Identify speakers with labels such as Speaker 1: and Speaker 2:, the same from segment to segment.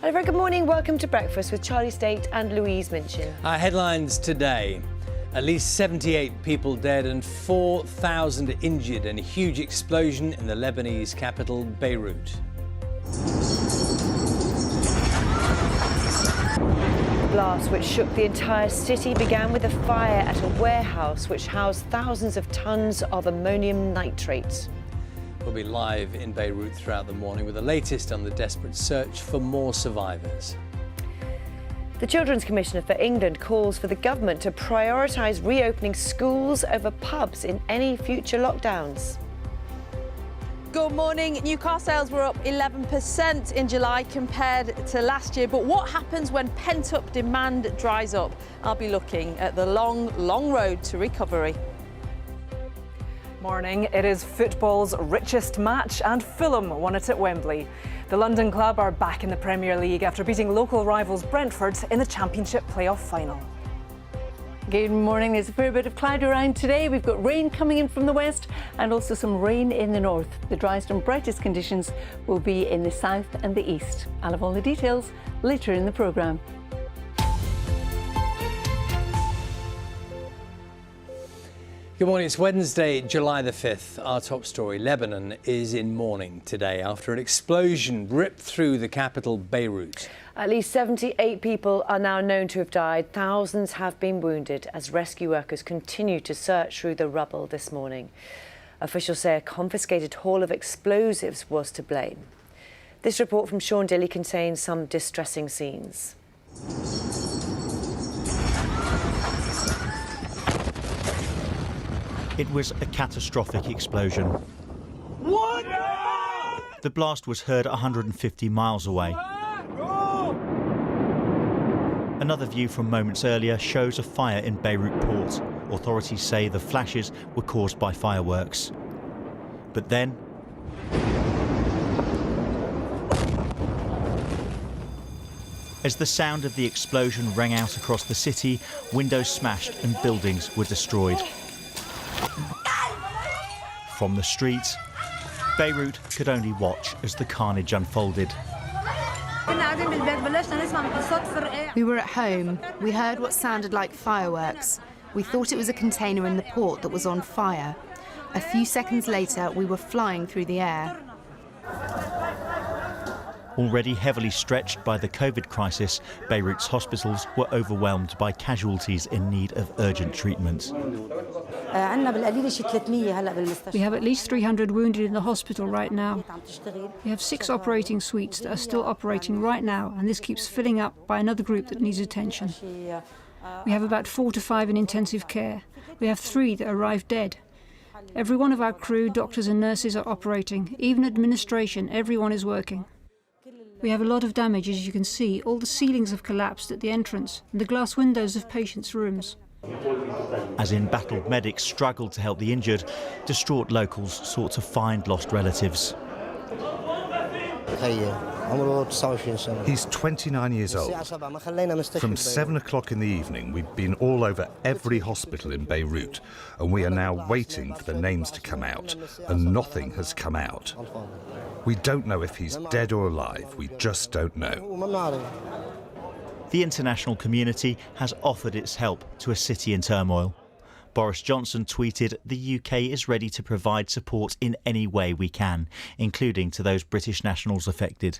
Speaker 1: Hello, very good morning. Welcome to Breakfast with Charlie State and Louise Minchin.
Speaker 2: Our headlines today. At least 78 people dead and 4,000 injured in a huge explosion in the Lebanese capital, Beirut.
Speaker 1: The blast, which shook the entire city, began with a fire at a warehouse which housed thousands of tons of ammonium nitrate.
Speaker 2: We'll be live in Beirut throughout the morning with the latest on the desperate search for more survivors.
Speaker 1: The Children's Commissioner for England calls for the government to prioritise reopening schools over pubs in any future lockdowns.
Speaker 3: Good morning. New car sales were up 11% in July compared to last year. But what happens when pent-up demand dries up? I'll be looking at the long road to recovery.
Speaker 4: Morning. It is football's richest match and Fulham won it at Wembley. The London club are back in the Premier League after beating local rivals Brentford in the Championship playoff final.
Speaker 5: Good morning. There's a fair bit of cloud around today. We've got rain coming in from the west and also some rain in the north. The driest and brightest conditions will be in the south and the east. I'll have all the details later in the programme.
Speaker 2: Good morning. It's Wednesday, July the 5th. Our top story, Lebanon is in mourning today after an explosion ripped through the capital, Beirut.
Speaker 1: At least 78 people are now known to have died. Thousands have been wounded as rescue workers continue to search through the rubble this morning. Officials say a confiscated haul of explosives was to blame. This report from Sean Dilley contains some distressing scenes.
Speaker 6: It was a catastrophic explosion. What? The blast was heard 150 miles away. Another view from moments earlier shows a fire in Beirut port. Authorities say the flashes were caused by fireworks. But then as the sound of the explosion rang out across the city, windows smashed and buildings were destroyed. From the streets, Beirut could only watch as the carnage unfolded.
Speaker 7: We were at home. We heard what sounded like fireworks. We thought it was a container in the port that was on fire. A few seconds later, we were flying through the air.
Speaker 6: Already heavily stretched by the COVID crisis, Beirut's hospitals were overwhelmed by casualties in need of urgent treatment.
Speaker 8: We have at least 300 wounded in the hospital right now. We have 6 operating suites that are still operating right now, and this keeps filling up by another group that needs attention. We have about 4 to 5 in intensive care. We have 3 that arrived dead. Every one of our crew, doctors and nurses are operating. Even administration, everyone is working. We have a lot of damage, as you can see. All the ceilings have collapsed at the entrance and the glass windows of patients' rooms.
Speaker 6: As embattled medics struggled to help the injured, distraught locals sought to find lost relatives.
Speaker 9: He's 29 years old. From 7 o'clock in the evening, we've been all over every hospital in Beirut, and we are now waiting for the names to come out, and nothing has come out. We don't know if he's dead or alive. We just don't know.
Speaker 6: The international community has offered its help to a city in turmoil. Boris Johnson tweeted, "The UK is ready to provide support in any way we can, including to those British nationals affected."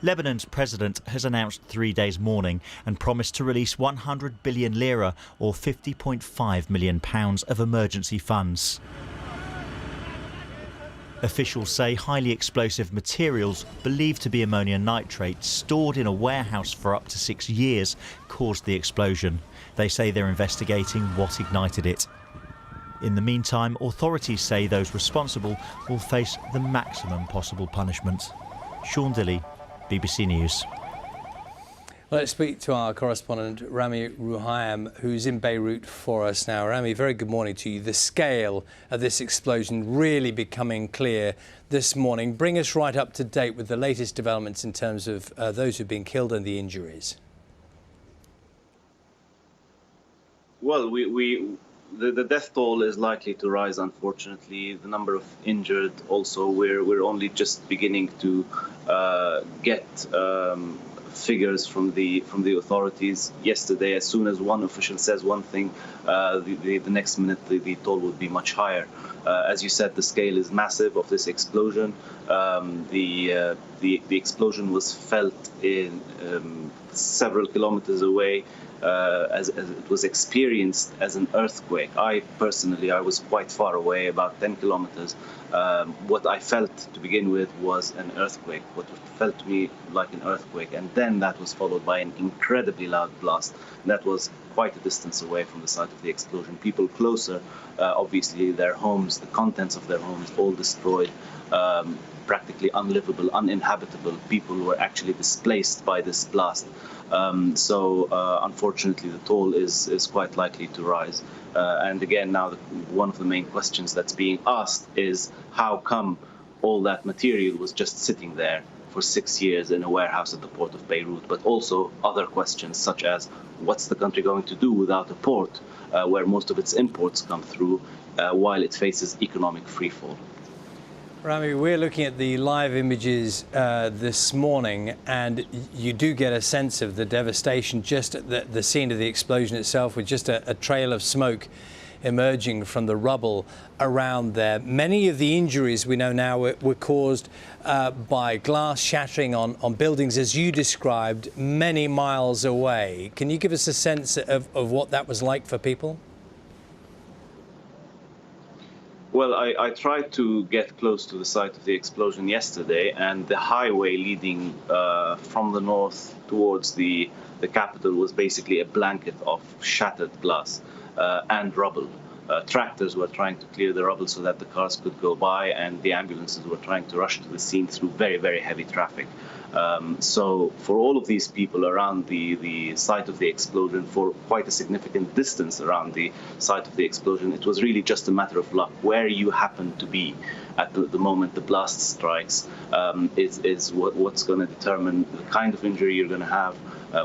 Speaker 6: Lebanon's president has announced 3 days mourning and promised to release 100 billion lira or £50.5 million of emergency funds. Officials say highly explosive materials, believed to be ammonium nitrate, stored in a warehouse for up to 6 years, caused the explosion. They say they're investigating what ignited it. In the meantime, authorities say those responsible will face the maximum possible punishment. Sean Dilley, BBC News.
Speaker 2: Let's speak to our correspondent Rami Ruhaim, who's in Beirut for us now. Rami, very good morning to you. The scale of this explosion really becoming clear this morning. Bring us right up to date with the latest developments in terms of those who've been killed and the injuries.
Speaker 10: Well, we The death toll is likely to rise, unfortunately. The number of injured also, we're only just beginning to get figures from the authorities. Yesterday, as soon as one official says one thing, the next minute the toll would be much higher. As you said, the scale is massive of this explosion. The explosion was felt in several kilometers away. As it was experienced as an earthquake. I was quite far away, about 10 kilometers. What I felt to begin with was an earthquake, what felt to me like an earthquake. And then that was followed by an incredibly loud blast. That was quite a distance away from the site of the explosion. People closer, obviously their homes, the contents of their homes, all destroyed. Practically unlivable, uninhabitable. People were actually displaced by this blast. Unfortunately, the toll is quite likely to rise. And again, now one of the main questions that's being asked is how come all that material was just sitting there for 6 years in a warehouse at the port of Beirut, but also other questions such as what's the country going to do without a port where most of its imports come through while it faces economic freefall.
Speaker 2: Rami, we're looking at the live images this morning, and you do get a sense of the devastation just at the scene of the explosion itself, with just a trail of smoke emerging from the rubble around there. Many of the injuries we know now were caused by glass shattering on buildings, as you described, many miles away. Can you give us a sense of what that was like for people?
Speaker 10: Well, I tried to get close to the site of the explosion yesterday, and the highway leading from the north towards the capital was basically a blanket of shattered glass and rubble. Tractors were trying to clear the rubble so that the cars could go by, and the ambulances were trying to rush to the scene through very, very heavy traffic. So for all of these people around the site of the explosion, for quite a significant distance around the site of the explosion, it was really just a matter of luck. Where you happen to be at the moment the blast strikes is what's going to determine the kind of injury you're going to have,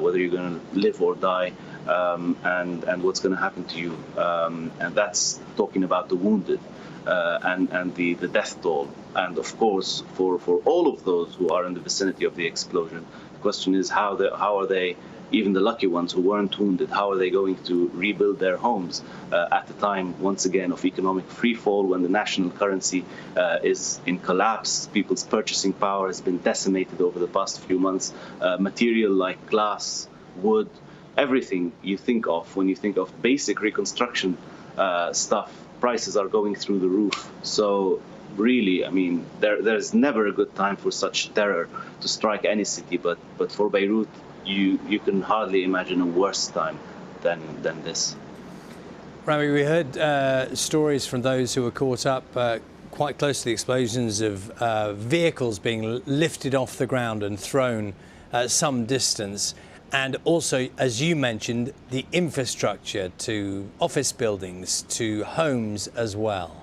Speaker 10: whether you're going to live or die, and what's going to happen to you. And that's talking about the wounded. And the death toll. And of course, for all of those who are in the vicinity of the explosion, the question is how are they, even the lucky ones who weren't wounded, how are they going to rebuild their homes at a time, once again, of economic freefall, when the national currency is in collapse, people's purchasing power has been decimated over the past few months, material like glass, wood, everything you think of when you think of basic reconstruction stuff, prices are going through the roof. So really, I mean, there's never a good time for such terror to strike any city, but for Beirut, you can hardly imagine a worse time than this.
Speaker 2: Rami, we heard stories from those who were caught up quite close to the explosions of vehicles being lifted off the ground and thrown some distance. And also, as you mentioned, the infrastructure to office buildings, to homes as well.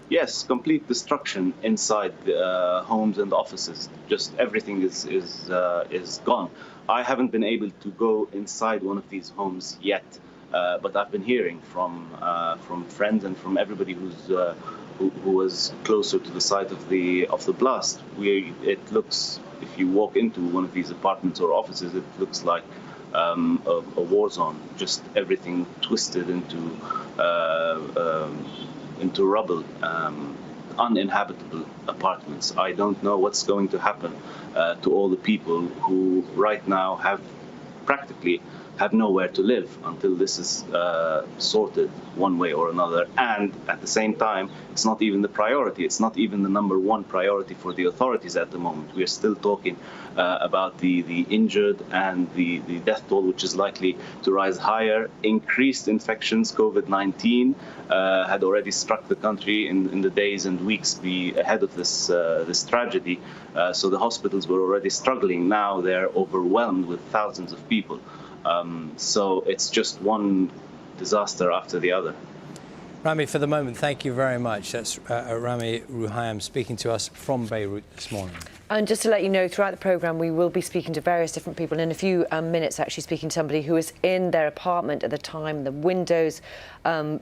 Speaker 10: Yes, complete destruction inside the homes and offices. Just everything is gone. I haven't been able to go inside one of these homes yet, but I've been hearing from friends and from everybody who was closer to the site of the blast. It looks, if you walk into one of these apartments or offices, it looks like a war zone. Just everything twisted into rubble, uninhabitable apartments. I don't know what's going to happen to all the people who right now practically have nowhere to live until this is sorted one way or another. And at the same time, it's not even the priority. It's not even the number one priority for the authorities at the moment. We are still talking about the injured and the death toll, which is likely to rise higher. Increased infections, COVID-19, had already struck the country in the days and weeks ahead of this tragedy. So the hospitals were already struggling. Now they're overwhelmed with thousands of people. So it's just one disaster after the other.
Speaker 2: Rami, for the moment, thank you very much. That's Rami Ruhaim speaking to us from Beirut this morning.
Speaker 1: And just to let you know, throughout the programme, we will be speaking to various different people. In a few minutes, actually speaking to somebody who was in their apartment at the time. The windows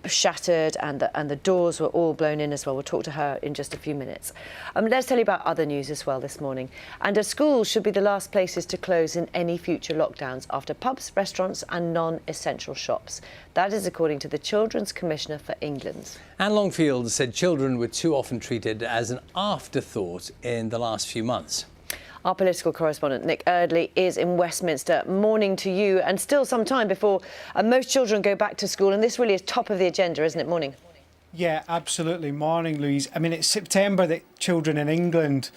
Speaker 1: shattered and the doors were all blown in as well. We'll talk to her in just a few minutes. Let's tell you about other news as well this morning. And schools should be the last places to close in any future lockdowns after pubs, restaurants and non-essential shops. That is according to the Children's Commissioner for England.
Speaker 2: Anne Longfield said children were too often treated as an afterthought in the last few months.
Speaker 1: Our political correspondent Nick Eardley is in Westminster. Morning to you, and still some time before most children go back to school, and this really is top of the agenda, isn't it? Morning.
Speaker 11: Yeah, absolutely. Morning, Louise. I mean, it's September that children in England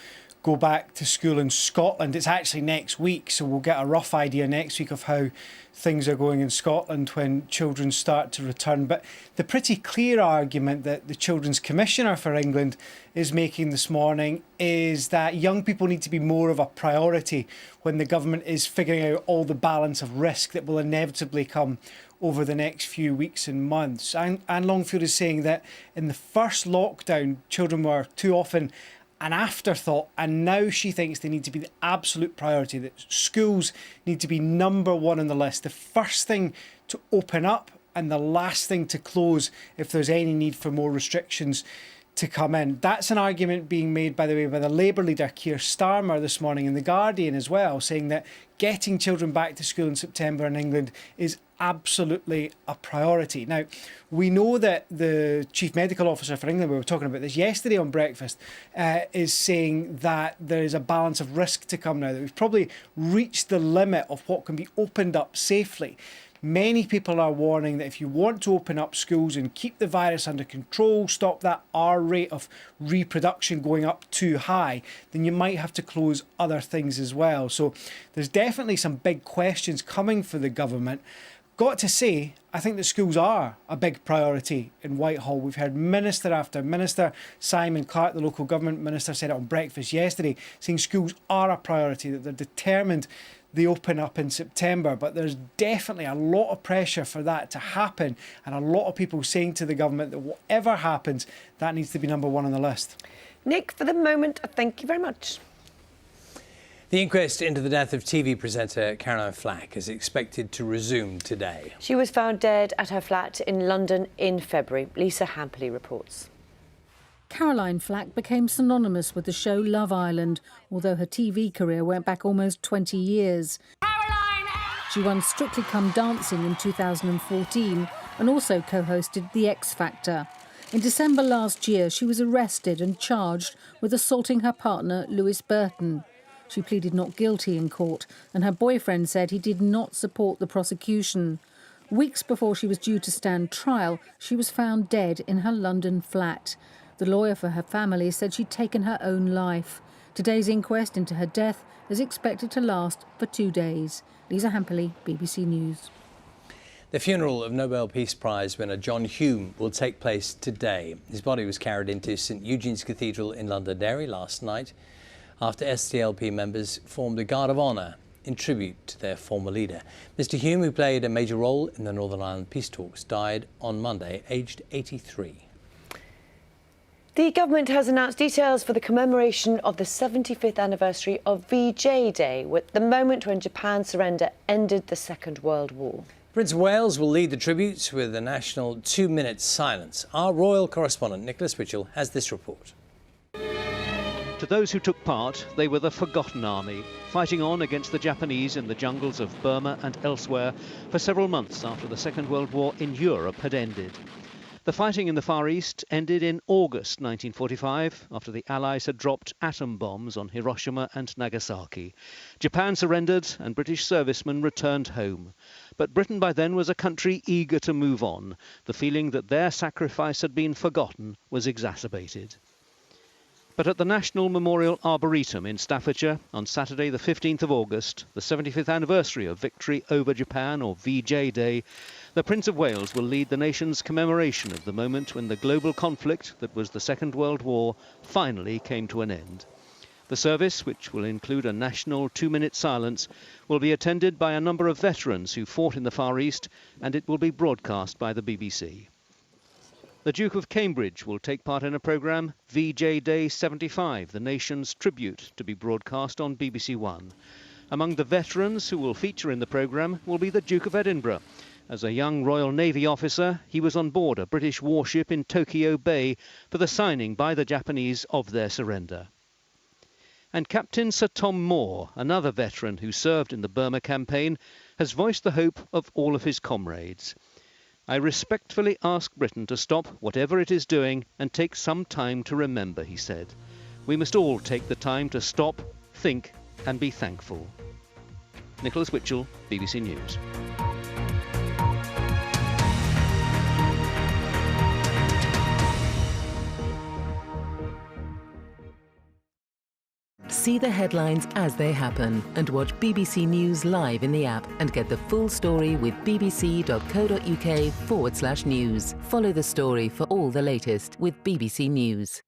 Speaker 11: go back to school. In Scotland, it's actually next week, so we'll get a rough idea next week of how things are going in Scotland when children start to return. But the pretty clear argument that the Children's Commissioner for England is making this morning is that young people need to be more of a priority when the government is figuring out all the balance of risk that will inevitably come over the next few weeks and months. And Longfield is saying that in the first lockdown, children were too often an afterthought, and now she thinks they need to be the absolute priority, that schools need to be number one on the list, the first thing to open up and the last thing to close if there's any need for more restrictions to come in. That's an argument being made, by the way, by the Labour leader Keir Starmer this morning in The Guardian as well, saying that getting children back to school in September in England is absolutely a priority. Now, we know that the Chief Medical Officer for England, we were talking about this yesterday on Breakfast, is saying that there is a balance of risk to come now, that we've probably reached the limit of what can be opened up safely. Many people are warning that if you want to open up schools and keep the virus under control, stop that R rate of reproduction going up too high, then you might have to close other things as well. So there's definitely some big questions coming for the government. Got to say, I think that schools are a big priority in Whitehall. We've heard minister after minister. Simon Clarke, the local government minister, said it on Breakfast yesterday, saying schools are a priority, that they're determined they open up in September. But there's definitely a lot of pressure for that to happen, and a lot of people saying to the government that whatever happens, that needs to be number one on the list.
Speaker 1: Nick, for the moment, thank you very much.
Speaker 2: The inquest into the death of TV presenter Caroline Flack is expected to resume today.
Speaker 1: She was found dead at her flat in London in February. Lisa Hampley reports.
Speaker 12: Caroline Flack became synonymous with the show Love Island, although her TV career went back almost 20 years. She won Strictly Come Dancing in 2014 and also co-hosted The X Factor. In December last year, she was arrested and charged with assaulting her partner, Lewis Burton. She pleaded not guilty in court, and her boyfriend said he did not support the prosecution. Weeks before she was due to stand trial, she was found dead in her London flat. The lawyer for her family said she'd taken her own life. Today's inquest into her death is expected to last for 2 days. Lisa Hampley, BBC News.
Speaker 2: The funeral of Nobel Peace Prize winner John Hume will take place today. His body was carried into St Eugene's Cathedral in Londonderry last night, after SDLP members formed a guard of honour in tribute to their former leader. Mr Hume, who played a major role in the Northern Ireland peace talks, died on Monday, aged 83.
Speaker 1: The government has announced details for the commemoration of the 75th anniversary of VJ Day, with the moment when Japan's surrender ended the Second World War.
Speaker 2: Prince of Wales will lead the tributes with a national 2-minute silence. Our royal correspondent Nicholas Witchell has this report.
Speaker 13: To those who took part, they were the forgotten army, fighting on against the Japanese in the jungles of Burma and elsewhere for several months after the Second World War in Europe had ended. The fighting in the Far East ended in August 1945 after the Allies had dropped atom bombs on Hiroshima and Nagasaki. Japan surrendered and British servicemen returned home. But Britain by then was a country eager to move on. The feeling that their sacrifice had been forgotten was exacerbated. But at the National Memorial Arboretum in Staffordshire, on Saturday the 15th of August, the 75th anniversary of victory over Japan, or VJ Day, the Prince of Wales will lead the nation's commemoration of the moment when the global conflict that was the Second World War finally came to an end. The service, which will include a national 2-minute silence, will be attended by a number of veterans who fought in the Far East, and it will be broadcast by the BBC. The Duke of Cambridge will take part in a programme, VJ Day 75, the nation's tribute, to be broadcast on BBC One. Among the veterans who will feature in the programme will be the Duke of Edinburgh. As a young Royal Navy officer, he was on board a British warship in Tokyo Bay for the signing by the Japanese of their surrender. And Captain Sir Tom Moore, another veteran who served in the Burma campaign, has voiced the hope of all of his comrades. I respectfully ask Britain to stop whatever it is doing and take some time to remember, he said. We must all take the time to stop, think and be thankful. Nicholas Witchell, BBC News.
Speaker 14: See the headlines as they happen and watch BBC News live in the app and get the full story with bbc.co.uk/news. Follow the story for all the latest with BBC News.